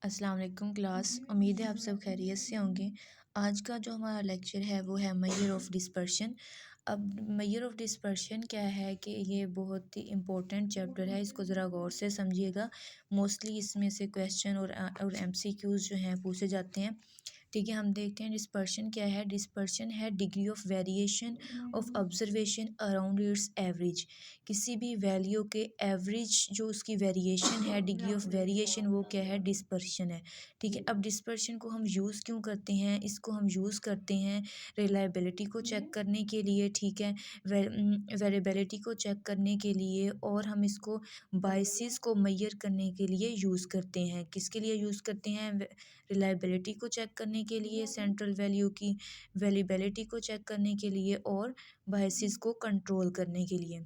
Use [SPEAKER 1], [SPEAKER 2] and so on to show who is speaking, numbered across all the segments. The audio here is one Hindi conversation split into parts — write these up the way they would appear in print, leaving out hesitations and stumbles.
[SPEAKER 1] अस्सलाम वालेकुम क्लास। उम्मीद है आप सब खैरियत से होंगे। आज का जो हमारा लेक्चर है वो है मेजर ऑफ डिस्पर्शन। अब मेजर ऑफ डिस्पर्शन क्या है कि ये बहुत ही इम्पोर्टेंट चैप्टर है, इसको ज़रा गौर से समझिएगा। मोस्टली इसमें से क्वेश्चन और एमसीक्यूज़ जो हैं पूछे जाते हैं। ठीक है, हम देखते हैं डिस्पर्शन क्या है। डिस्पर्शन है degree of variation of observation around its average. किसी भी वैल्यू के एवरेज जो उसकी वेरिएशन है, डिग्री ऑफ वेरिएशन, वो क्या है, डिस्पर्शन है। ठीक है, अब डिस्पर्शन को हम यूज़ क्यों करते हैं? इसको हम यूज़ करते हैं रिलायबिलिटी को चेक करने के लिए। ठीक है, वेरिएबिलिटी को चेक करने के लिए, और हम इसको बायसेस को मेजर करने के लिए यूज़ करते हैं। किसके लिए यूज़ करते हैं? रिलायबिलिटी को चेक करने के लिए, सेंट्रल वैल्यू की वैलिबिलिटी को चेक करने के लिए, और बायसेस को कंट्रोल करने के लिए।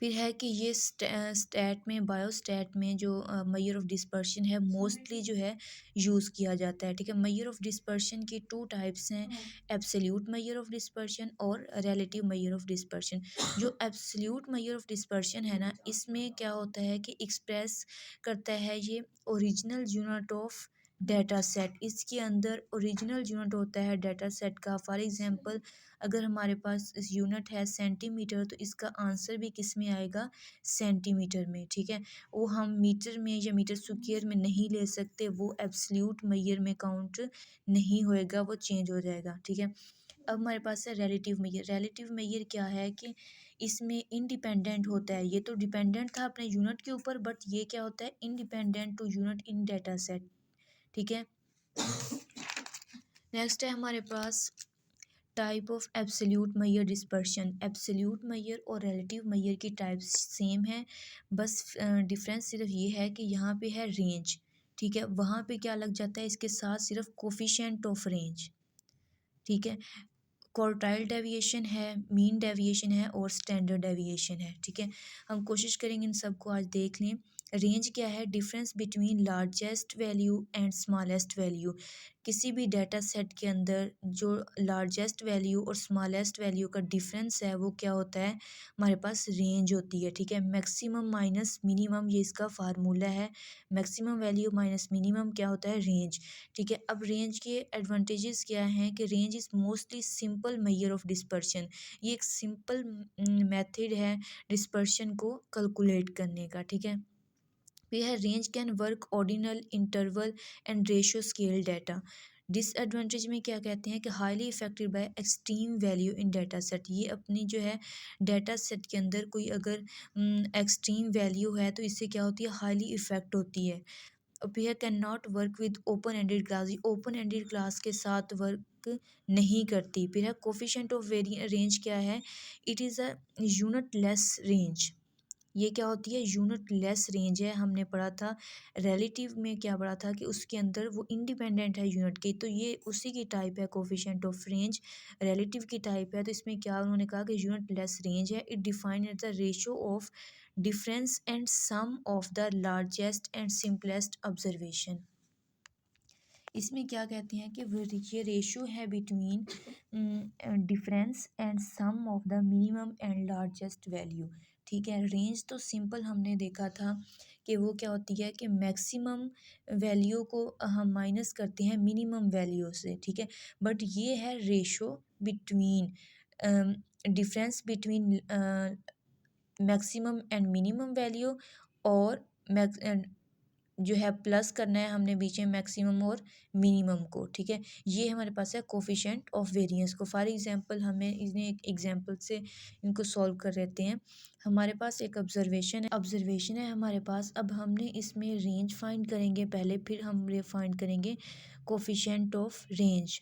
[SPEAKER 1] फिर है कि ये स्टैट में, बायोस्टैट में जो मेजर ऑफ डिस्पर्शन है मोस्टली जो है यूज़ किया जाता है। ठीक है, मेजर ऑफ डिस्पर्शन की टू टाइप्स हैं, एब्सोल्यूट मेजर ऑफ डिस्पर्शन और रिलेटिव मेजर ऑफ डिस्पर्शन। जो एब्सोल्यूट मेजर ऑफ डिस्पर्शन है ना, इसमें क्या होता है कि एक्सप्रेस करता है ये original unit of data set. इसके अंदर ओरिजिनल यूनिट होता है डाटा सेट का। फॉर एग्जांपल, अगर हमारे पास इस यूनिट है सेंटीमीटर, तो इसका आंसर भी किस में आएगा? सेंटीमीटर में। ठीक है, वो हम मीटर में या मीटर स्क्वायर में नहीं ले सकते, वो एब्सोल्यूट मेजर में काउंट नहीं होएगा, वो चेंज हो जाएगा। ठीक है, अब हमारे पास है रिलेटिव मेजर। रिलेटिव मेजर क्या है कि इसमें इंडिपेंडेंट होता है। ये तो डिपेंडेंट था अपने यूनिट के ऊपर, बट ये क्या होता है? Independent to unit in data set. ठीक है, नेक्स्ट है हमारे पास type of absolute measure dispersion. Absolute measure और रिलेटिव मेजर की टाइप्स सेम है, बस डिफरेंस सिर्फ ये है कि यहाँ पे है रेंज। ठीक है, वहाँ पे क्या लग जाता है इसके साथ? सिर्फ कोफिशिएंट ऑफ रेंज। ठीक है, क्वार्टाइल डेविएशन है, मीन डेविएशन है, और स्टैंडर्ड डेविएशन है। ठीक है, हम कोशिश करेंगे इन सबको आज देख लें। रेंज क्या है? Difference between largest value and smallest value. किसी भी डाटा सेट के अंदर जो लार्जेस्ट वैल्यू और स्मॉलेस्ट वैल्यू का डिफरेंस है, वो क्या होता है? हमारे पास रेंज होती है। ठीक है, मैक्सिमम माइनस मिनिमम, ये इसका फार्मूला है। मैक्सिमम वैल्यू माइनस मिनिमम क्या होता है? रेंज। ठीक है, अब रेंज के एडवांटेजेस क्या हैं कि range is mostly simple measure of dispersion. ये एक सिंपल मेथड है डिस्पर्शन को कैलकुलेट करने का। ठीक है, फिर है range can work ordinal interval and ratio scale data. Disadvantage में क्या कहते हैं कि highly affected by extreme value in data set. ये अपनी जो है डाटा सेट के अंदर कोई अगर एक्सट्रीम वैल्यू है तो इससे क्या होती है? हाईली इफेक्ट होती है। फिर can not work with open ended class. ये ओपन एंडेड क्लास के साथ वर्क नहीं करती। फिर है कोफिशिएंट ऑफ वेरी रेंज क्या है? It is a unit less range. ये क्या होती है? यूनिट लेस रेंज है। हमने पढ़ा था रिलेटिव में, क्या पढ़ा था कि उसके अंदर वो इंडिपेंडेंट है यूनिट की, तो ये उसी की टाइप है कोफिशिएंट ऑफ रेंज, रिलेटिव की टाइप है। तो इसमें क्या उन्होंने कहा कि यूनिट लेस रेंज है। It defined as the ratio of difference and sum of the largest and simplest observation. इसमें क्या कहते हैं कि ये रेशियो है between difference and sum of the minimum and largest value. ठीक है, रेंज तो सिंपल हमने देखा था कि वो क्या होती है कि मैक्सिमम वैल्यू को हम माइनस करते हैं मिनिमम वैल्यू से। ठीक है, बट ये है ratio between difference between maximum and minimum value, और जो है प्लस करना है हमने बीच में मैक्सिमम और मिनिमम को। ठीक है, ये हमारे पास है कोफिशिएंट ऑफ वेरिएंस को। फॉर एग्जांपल, हमें इन्हें एक एग्जांपल से इनको सॉल्व कर लेते हैं। हमारे पास एक ऑब्जर्वेशन है हमारे पास। अब हमने इसमें रेंज फाइंड करेंगे पहले, फिर हम ये फाइंड करेंगे कोफिशिएंट ऑफ रेंज।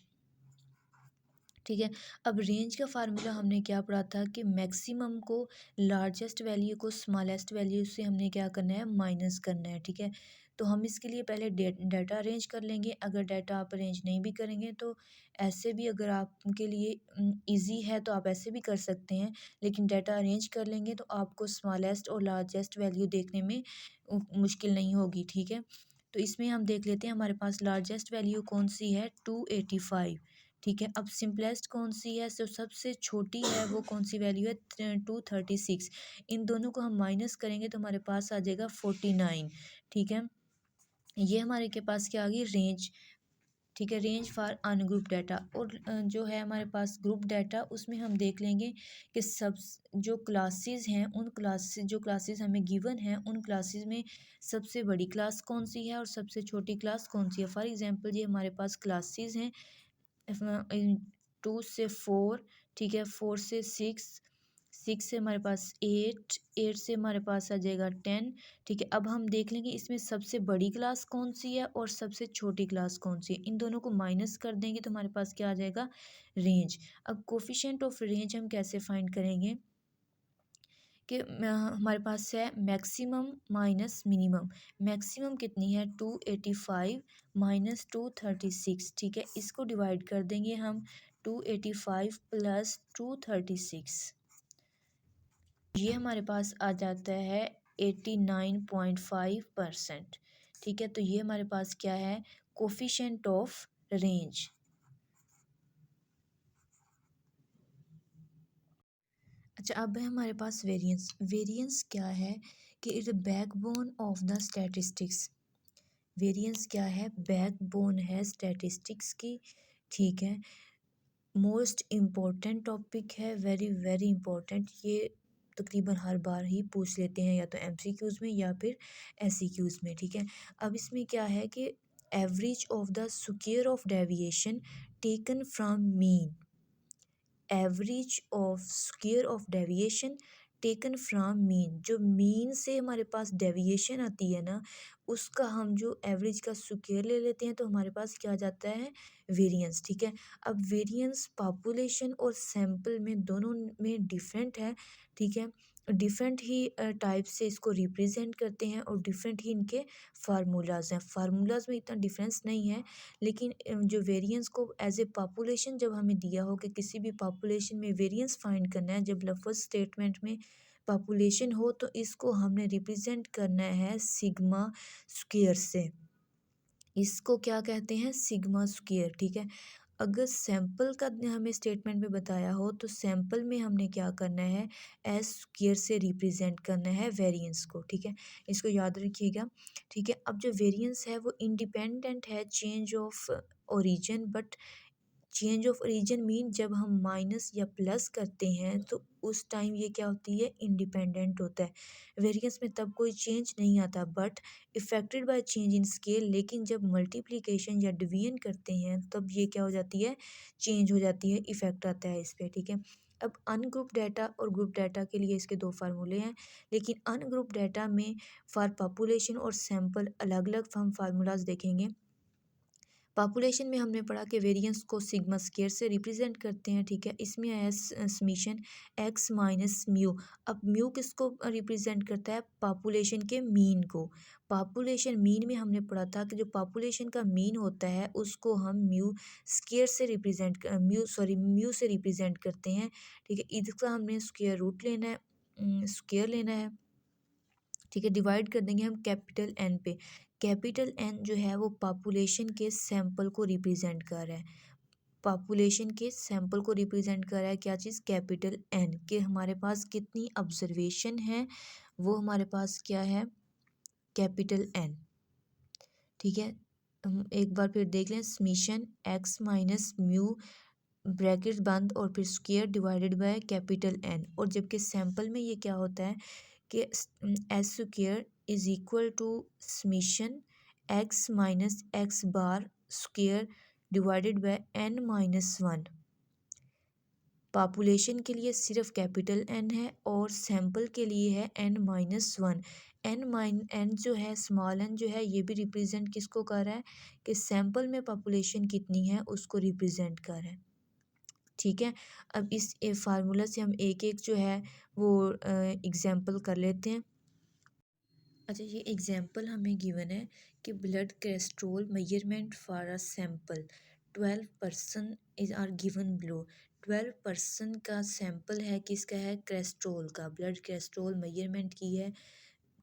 [SPEAKER 1] ठीक है, अब रेंज का फार्मूला हमने क्या पढ़ा था कि मैक्सिमम को लार्जेस्ट वैल्यू को स्मॉलेस्ट वैल्यू से हमने क्या करना है? माइनस करना है। ठीक है, तो हम इसके लिए पहले डाटा अरेंज कर लेंगे। अगर डाटा आप अरेंज नहीं भी करेंगे तो ऐसे भी, अगर आपके लिए इजी है तो आप ऐसे भी कर सकते हैं, लेकिन डाटा अरेंज कर लेंगे तो आपको स्मॉलेस्ट और लार्जेस्ट वैल्यू देखने में मुश्किल नहीं होगी। ठीक है, तो इसमें हम देख लेते हैं हमारे पास लार्जेस्ट वैल्यू कौन सी है? 285। ठीक है, अब सिंपलेस्ट कौन सी है? तो सबसे छोटी है वो कौन सी वैल्यू है? 236। इन दोनों को हम माइनस करेंगे तो हमारे पास आ जाएगा 49। ठीक है, ये हमारे के पास क्या आ गई रेंज, ठीक है, रेंज फॉर अनग्रुप डाटा। और जो है हमारे पास ग्रुप डाटा, उसमें हम देख लेंगे कि सब जो क्लासेस हैं उन क्लासेस, जो क्लासेस हमें गिवन हैं उन क्लासेस में सबसे बड़ी क्लास कौन सी है और सबसे छोटी क्लास कौन सी है। फॉर एग्जांपल ये हमारे पास क्लासेस हैं 2 से 4, ठीक है, 4 से 6, 6 से हमारे पास 8, 8 से हमारे पास आ जाएगा 10, ठीक है। अब हम देख लेंगे इसमें सबसे बड़ी क्लास कौन सी है और सबसे छोटी क्लास कौन सी है, इन दोनों को माइनस कर देंगे तो हमारे पास क्या आ जाएगा रेंज। अब कोफिशिएंट ऑफ रेंज हम कैसे फाइंड करेंगे कि हमारे पास है मैक्सिमम माइनस मिनिमम। मैक्सिमम कितनी है 285 माइनस 236, ठीक है, इसको डिवाइड कर देंगे हम 285 प्लस 236, ये हमारे पास आ जाता है 89.5%, ठीक है। तो ये हमारे पास क्या है कोफिशिएंट ऑफ रेंज। अच्छा, अब है हमारे पास वेरिएंस। वेरिएंस क्या है कि it backbone of the statistics. Variance क्या है, बैकबोन है स्टैटिस्टिक्स की, ठीक है। मोस्ट इम्पोर्टेंट टॉपिक है, वेरी वेरी इम्पोर्टेंट। ये तकरीबन हर बार ही पूछ लेते हैं, या तो एमसीक्यूज़ में या फिर एससीक्यूज़ में, ठीक है। अब इसमें क्या है कि average of the square of deviation taken from mean, average of square of deviation taken from mean, जो मीन से हमारे पास डेविएशन आती है ना, उसका हम जो एवरेज का स्क्वायर ले लेते हैं तो हमारे पास क्या आ जाता है वेरिएंस, ठीक है। अब वेरिएंस पॉपुलेशन और सैंपल में दोनों में डिफरेंट है, ठीक है। डिफरेंट ही टाइप से इसको रिप्रेजेंट करते हैं और डिफरेंट ही इनके फार्मूलाज हैं। फार्मूलाज में इतना डिफरेंस नहीं है, लेकिन जो वेरिएंस को एज ए पॉपुलेशन जब हमें दिया हो कि किसी भी पॉपुलेशन में वेरिएंस फाइंड करना है, जब लफ्ज़ स्टेटमेंट में पॉपुलेशन हो तो इसको हमने रिप्रेजेंट करना है सिग्मा स्क्वायर से। इसको क्या कहते हैं सिग्मा स्क्वायर, ठीक है। अगर सैंपल का हमें स्टेटमेंट में बताया हो तो सैंपल में हमने क्या करना है एस स्क्वायर से रिप्रेजेंट करना है वेरिएंस को, ठीक है। इसको याद रखिएगा, ठीक है। अब जो वेरिएंस है वो इंडिपेंडेंट है change of origin, but change of origin mean जब हम माइनस या प्लस करते हैं तो उस टाइम ये क्या होती है इंडिपेंडेंट होता है। वेरिएंस में तब कोई चेंज नहीं आता, but affected by change in scale, लेकिन जब मल्टीप्लिकेशन या डिवीजन करते हैं तब ये क्या हो जाती है चेंज हो जाती है, इफेक्ट आता है इस पर, ठीक है। अब अनग्रुप डाटा और ग्रुप डाटा के लिए इसके दो फार्मूले हैं, लेकिन अनग्रुप डाटा में फॉर पॉपुलेशन और सैंपल अलग अलग हम फार्मूलाज देखेंगे। पॉपुलेशन में हमने पढ़ा कि वेरिएंस को सिग्मा स्क्वायर से रिप्रेजेंट करते हैं, ठीक है। इसमें आया समीशन एक्स माइनस म्यू। अब म्यू किसको रिप्रेजेंट करता है पॉपुलेशन के मीन को। पॉपुलेशन मीन में हमने पढ़ा था कि जो पॉपुलेशन का मीन होता है उसको हम म्यू स्क्वायर से रिप्रेजेंट म्यू से रिप्रेजेंट करते हैं, ठीक है। इसका हमने स्क्वायर रूट लेना है, स्क्वायर लेना है, ठीक है। डिवाइड कर देंगे हम कैपिटल एन पे। कैपिटल एन जो है वो पॉपुलेशन के सैंपल को रिप्रेजेंट कर रहा है, पॉपुलेशन के सैंपल को रिप्रेजेंट कर रहा है क्या चीज़ कैपिटल एन, के हमारे पास कितनी ऑब्जर्वेशन है वो हमारे पास क्या है कैपिटल एन, ठीक है। हम एक बार फिर देख लें summation x minus mu bracket बंद और फिर square divided by capital N, और जबकि सैंपल में ये क्या होता है कि s square is equal to summation x minus x bar square divided by n minus one. Population के लिए सिर्फ कैपिटल एन है और सैंपल के लिए है एन माइनस वन। एन जो है स्मॉल एन जो है ये भी रिप्रेजेंट किसको कर रहा है कि सैंपल में पॉपुलेशन कितनी है उसको रिप्रेजेंट कर रहा है, ठीक है। अब इस फार्मूला से हम एक एक जो है वो एग्जांपल कर लेते हैं। अच्छा, ये एग्जांपल हमें गिवन है कि blood cholesterol measurement for a sample 12% is are given below. 12% का सैंपल है किसका है कोलेस्ट्रॉल का, ब्लड कोलेस्ट्रॉल मेजरमेंट की है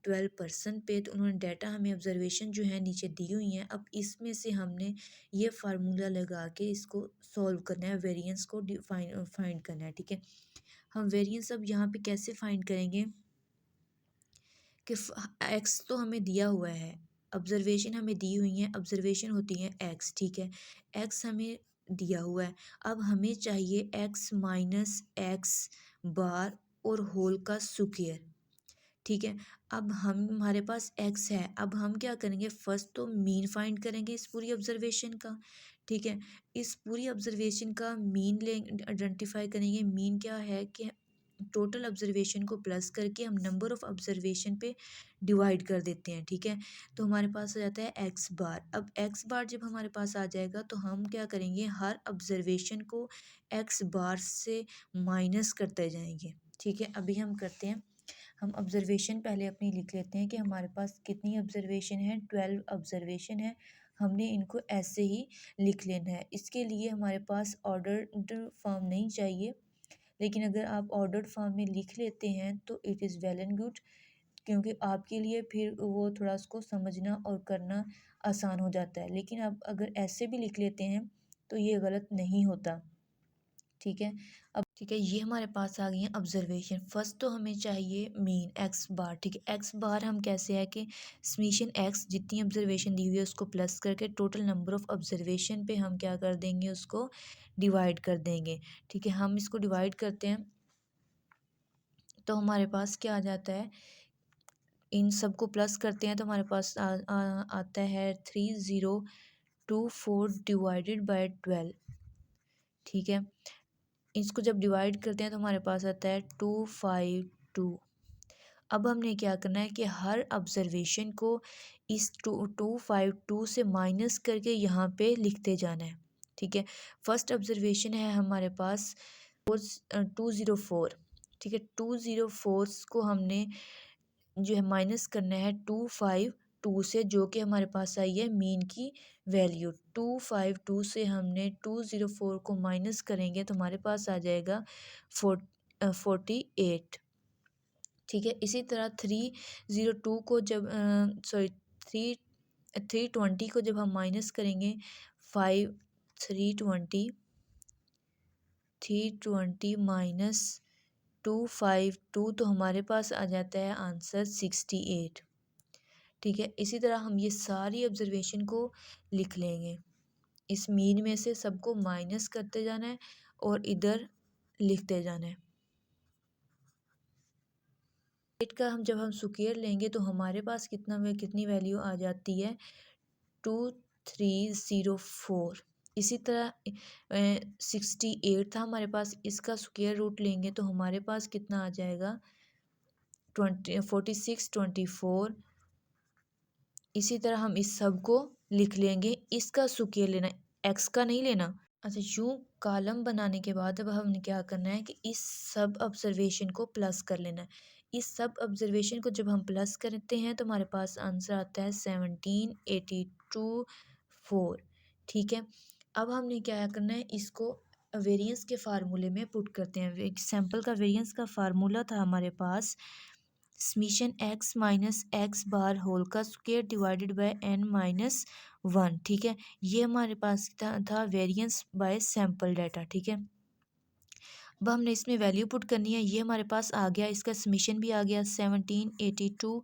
[SPEAKER 1] 12% पे, तो उन्होंने डाटा हमें ऑब्जर्वेशन जो है नीचे दी हुई हैं। अब इसमें से हमने ये फार्मूला लगा के इसको सॉल्व करना है, वेरिएंस को फाइंड करना है, ठीक है। हम वेरिएंस अब यहाँ पे कैसे फाइंड करेंगे कि एक्स तो हमें दिया हुआ है, ऑब्जर्वेशन हमें दी हुई हैं, ऑब्जर्वेशन होती हैं एक्स, ठीक है। एक्स हमें दिया हुआ है, अब हमें चाहिए एक्स माइनस एक्स बार और होल का स्क्वायर, ठीक है। अब हमारे पास एक्स है, अब हम क्या करेंगे, फर्स्ट तो मीन फाइंड करेंगे इस पूरी ऑब्जर्वेशन का, ठीक है। इस पूरी ऑब्जर्वेशन का मीन ले आइडेंटिफाई करेंगे। मीन क्या है कि टोटल ऑब्जर्वेशन को प्लस करके हम नंबर ऑफ ऑब्जर्वेशन पे डिवाइड कर देते हैं, ठीक है। तो हमारे पास आ जाता है एक्स बार। अब एक्स बार जब हमारे पास आ जाएगा तो हम क्या करेंगे, हर ऑब्जर्वेशन को एक्स बार से माइनस करते जाएंगे, ठीक है। अभी हम करते हैं, हम ऑब्जर्वेशन पहले अपनी लिख लेते हैं कि हमारे पास कितनी ऑब्जर्वेशन है, 12 ऑब्जर्वेशन है। हमने इनको ऐसे ही लिख लेना है। इसके लिए हमारे पास ऑर्डर्ड फॉर्म नहीं चाहिए, लेकिन अगर आप ऑर्डर्ड फॉर्म में लिख लेते हैं तो it is well and good, क्योंकि आपके लिए फिर वो थोड़ा उसको समझना और करना आसान हो जाता है। लेकिन आप अगर ऐसे भी लिख लेते हैं तो ये गलत नहीं होता, ठीक है। अब ठीक है, ये हमारे पास आ गई है ऑब्जर्वेशन। फर्स्ट तो हमें चाहिए मीन एक्स बार, ठीक है। एक्स बार हम कैसे है कि समीशन एक्स जितनी ऑब्जर्वेशन दी हुई है उसको प्लस करके टोटल नंबर ऑफ ऑब्जर्वेशन पे हम क्या कर देंगे, उसको डिवाइड कर देंगे, ठीक है। हम इसको डिवाइड करते हैं तो हमारे पास क्या आ जाता है, इन सबको प्लस करते हैं तो हमारे पास आता है 3024 डिवाइडेड बाय 12, ठीक है। इसको जब डिवाइड करते हैं तो हमारे पास आता है 252। अब हमने क्या करना है कि हर ऑब्जर्वेशन को इस 252 से माइनस करके यहाँ पे लिखते जाना है, ठीक है। फर्स्ट ऑब्जर्वेशन है हमारे पास 204, ठीक है। 204 को हमने जो है माइनस करना है 252 से, जो कि हमारे पास आई है मीन की वैल्यू। 252 से हमने 204 को माइनस करेंगे तो हमारे पास आ जाएगा 48, ठीक है। इसी तरह 302 को जब सॉरी थ्री 320 को जब हम माइनस करेंगे 320 माइनस 252 तो हमारे पास आ जाता है आंसर 68, ठीक है। इसी तरह हम ये सारी ऑब्जर्वेशन को लिख लेंगे, इस मीन में से सबको माइनस करते जाना है और इधर लिखते जाना है। एट का हम जब हम स्क्वायर लेंगे तो हमारे पास कितनी वैल्यू आ जाती है, 2304। इसी तरह 68 था हमारे पास, इसका स्क्वायर रूट लेंगे तो हमारे पास कितना आ जाएगा, 4624। इसी तरह हम इस सब को लिख लेंगे, इसका स्क्वायर लेना, एक्स का नहीं लेना। अच्छा, यूँ कॉलम बनाने के बाद अब हमने क्या करना है कि इस सब ऑब्जर्वेशन को प्लस कर लेना है। इस सब ऑब्जर्वेशन को जब हम प्लस करते हैं तो हमारे पास आंसर आता है 17824, ठीक है। अब हमने क्या करना है, इसको वेरिएंस के फार्मूले में पुट करते हैं। एग्जाम्पल का वेरिएंस का फार्मूला था हमारे पास summation x minus x bar whole का square divided by n minus 1, ठीक है। ये हमारे पास था वेरिएंस बाय सैम्पल डाटा, ठीक है। अब हमने इसमें वैल्यू पुट करनी है, ये हमारे पास आ गया, इसका समीशन भी आ गया 17824,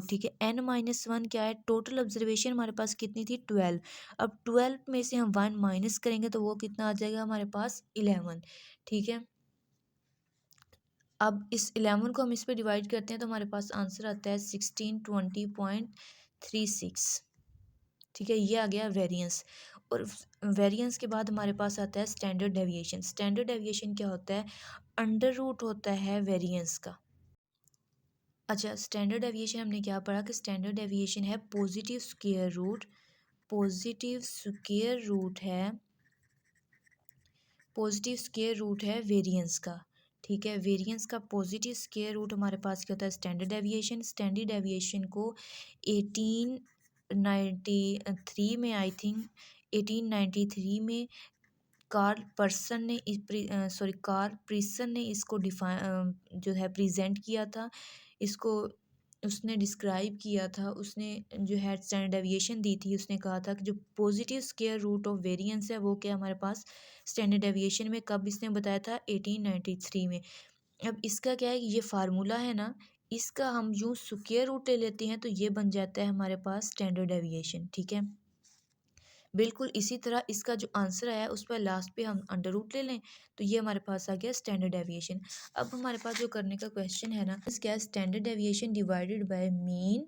[SPEAKER 1] ठीक है। n माइनस 1 क्या है, टोटल ऑब्जर्वेशन हमारे पास कितनी थी, 12। अब 12 में से हम 1 माइनस करेंगे तो वो कितना आ जाएगा हमारे पास, 11, ठीक है। अब इस 11 को हम इस पे डिवाइड करते हैं तो हमारे पास आंसर आता है 1620.36, ठीक है। ये आ गया वेरिएंस। और वेरिएंस के बाद हमारे पास आता है स्टैंडर्ड डेविएशन। स्टैंडर्ड डेविएशन क्या होता है, अंडर रूट होता है वेरिएंस का। अच्छा, स्टैंडर्ड डेविएशन हमने क्या पढ़ा कि स्टैंडर्ड डेविएशन है positive square root, positive square root है, पॉजिटिव स्क्वायर रूट है वेरिएंस का, ठीक है। वेरिएंस का पॉजिटिव स्क्वायर रूट हमारे पास क्या होता है, स्टैंडर्ड डेविएशन। स्टैंडर्ड डेविएशन को 1893 में, आई थिंक 1893 में कार्ल प्रिसन ने इसको जो है प्रेजेंट किया था, इसको उसने डिस्क्राइब किया था, उसने जो है स्टैंडर्ड डेविएशन दी थी। उसने कहा था कि जो positive square root of variance है वो क्या हमारे पास स्टैंडर्ड डेविएशन में, कब इसने बताया था, 1893 में। अब इसका क्या है कि ये फार्मूला है ना, इसका हम यूँ स्क्वायर रूट ले लेते हैं तो ये बन जाता है हमारे पास स्टैंडर्ड डेविएशन, ठीक है। बिल्कुल इसी तरह इसका जो आंसर आया उस पर लास्ट पे हम अंडर रूट ले लें तो ये हमारे पास आ गया स्टैंडर्ड डेविएशन। अब हमारे पास जो करने का क्वेश्चन है ना, क्या standard deviation divided by mean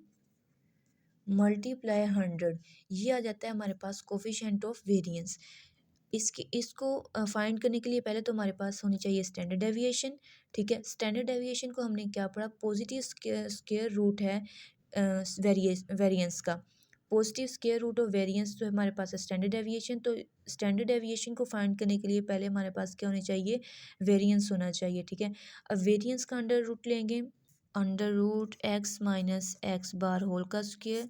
[SPEAKER 1] multiply 100, ये आ जाता है हमारे पास कोफिशिएंट ऑफ वेरिएंस। इसको फाइंड करने के लिए पहले तो हमारे पास होनी चाहिए स्टैंडर्ड डेविएशन, ठीक है। स्टैंडर्ड डेविएशन को हमने क्या पढ़ा, पॉजिटिव स्क्वायर रूट है वेरिएंस का। Positive square root of variance तो हमारे पास है स्टैंडर्ड डेविएशन। तो स्टैंडर्ड डेविएशन को फाइंड करने के लिए पहले हमारे पास क्या होनी चाहिए, वेरिएंस होना चाहिए, ठीक है। अब वेरिएंस का अंडर रूट लेंगे, under root x minus x bar whole का स्क्वायर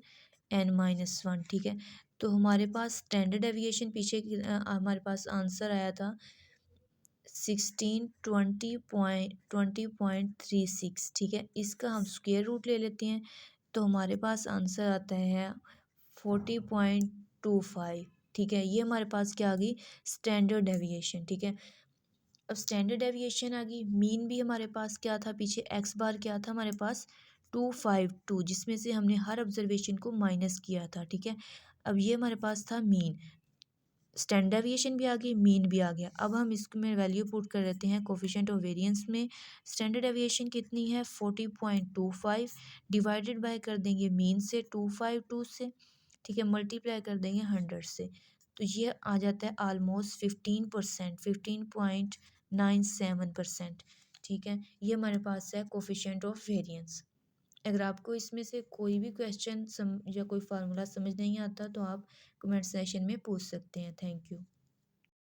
[SPEAKER 1] n-1, ठीक है। तो हमारे पास स्टैंडर्ड डेविएशन पीछे हमारे पास आंसर आया था 1620.36, ठीक है। इसका हम स्क्वायर रूट ले लेते हैं तो हमारे पास आंसर आता है 40.25, ठीक है। ये हमारे पास क्या आ गई, स्टैंडर्ड डेविएशन, ठीक है। अब स्टैंडर्ड डेविएशन आ गई, मीन भी हमारे पास क्या था, पीछे एक्स बार क्या था हमारे पास 252, जिसमें से हमने हर ऑब्जर्वेशन को माइनस किया था, ठीक है। अब ये हमारे पास था मीन, स्टैंडर्ड डेविएशन भी आ गई, मीन भी आ गया। अब हम इसको में वैल्यू पुट कर देते हैं कोफिशिएंट ऑफ वेरिएंस में। स्टैंडर्ड डेविएशन कितनी है 40.25, डिवाइडेड बाय कर देंगे मीन से 252 से, ठीक है, मल्टीप्लाई कर देंगे 100 से। तो ये आ जाता है ऑलमोस्ट 15%, 15.97%, ठीक है। ये हमारे पास है कोफिशिएंट ऑफ वेरिएंस। अगर आपको इसमें से कोई भी क्वेश्चन या कोई फार्मूला समझ नहीं आता तो आप कमेंट सेशन में पूछ सकते हैं। Thank you.